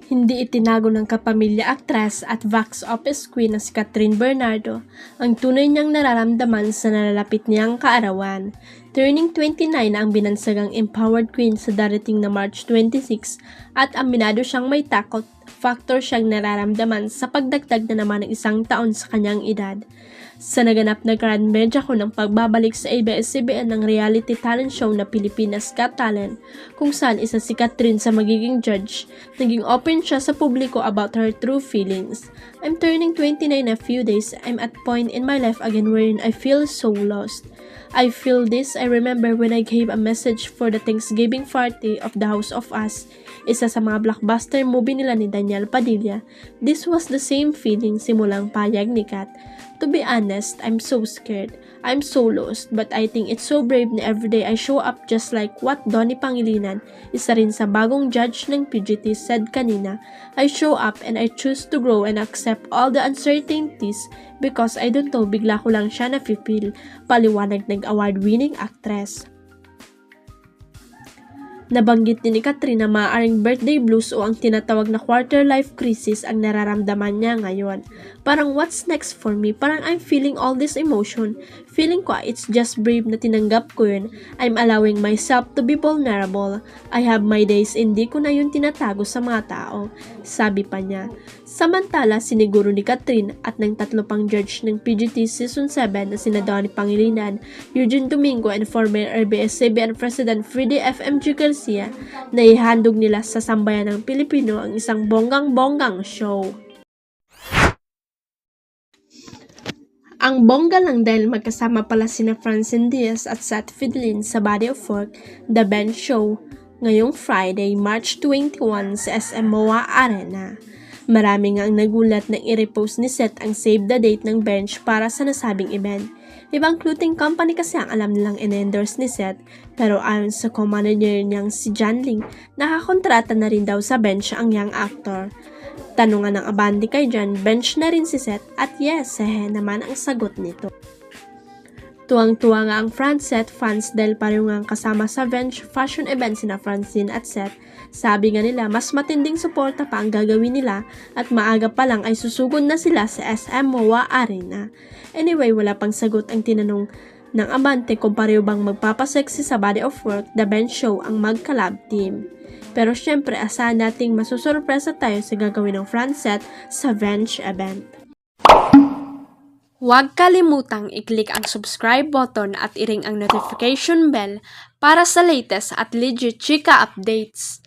Hindi itinago ng kapamilya aktres at box office queen na si Catherine Bernardo ang tunay niyang nararamdaman sa nalalapit niyang kaarawan. Turning 29 na ang binansagang empowered queen sa darating na March 26 at aminado siyang may takot factor siyang nararamdaman sa pagdagdag na naman ng isang taon sa kanyang edad. Sa naganap na grand medya ko ng pagbabalik sa ABS-CBN ng reality talent show na Pilipinas Got Talent, kung saan isa si Catherine sa magiging judge, naging open siya sa publiko about her true feelings. I'm turning 29 in a few days. I'm at point in my life again wherein I feel so lost. I feel this. I remember when I gave a message for the Thanksgiving party of The House of Us, isa sa mga blockbuster movie nila ni Daniel Padilla. This was the same feeling simulang payag ni Kat. To be honest, I'm so scared. I'm so lost, but I think it's so brave na everyday I show up just like what Donnie Pangilinan, isa rin sa bagong judge ng PGT, said kanina. I show up and I choose to grow and accept all the uncertainties because I don't know, bigla ko lang siya na-feel, paliwanag ng award-winning actress. Nabanggit din ni Catherine na maaaring birthday blues o ang tinatawag na quarter life crisis ang nararamdaman niya ngayon. Parang what's next for me? Parang I'm feeling all this emotion. Feeling ko it's just brave na tinanggap ko yun. I'm allowing myself to be vulnerable. I have my days, hindi ko na yun tinatago sa mga tao. Sabi pa niya. Samantala, siniguro ni Catherine at ng tatlo pang judge ng PGT Season 7 na sina Donnie Pangilinan, Eugene Domingo and former ABS-CBN President Freddy FMG Garcia na ihandog nila sa sambayan ng Pilipino ang isang bonggang-bonggang show. Ang bongga lang dahil magkasama pala sina Francine Diaz at Seth Fidlin sa Body of Work, The Bench Show, ngayong Friday, March 21 sa SM MOA Arena. Marami nga ang nagulat nang i-repost ni Seth ang save the date ng Bench para sa nasabing event. Ibang clothing company kasi ang alam nilang in-endorse ni Seth, pero ayon sa co-manager niyang si John Ling, nakakontrata na rin daw sa Bench ang young actor. Tanungan ng abante kay John, Bench na rin si Seth at yes, naman ang sagot nito. Tuwang-tuwa nga ang Seth fans dahil pareho nga kasama sa Bench fashion event sina Francine at Seth. Sabi nga nila mas matinding suporta pa ang gagawin nila at maaga pa lang ay susugod na sila sa SM MOA Arena. Anyway, wala pang sagot ang tinanong ng abante kung pareho bang magpapasexy sa Body of Work, The Bench Show ang mag-collab team. Pero syempre, asahan nating masusurpresa tayo sa gagawin ng Seth sa Bench event. Huwag kalimutang i-click ang subscribe button at i-ring ang notification bell para sa latest at legit chika updates.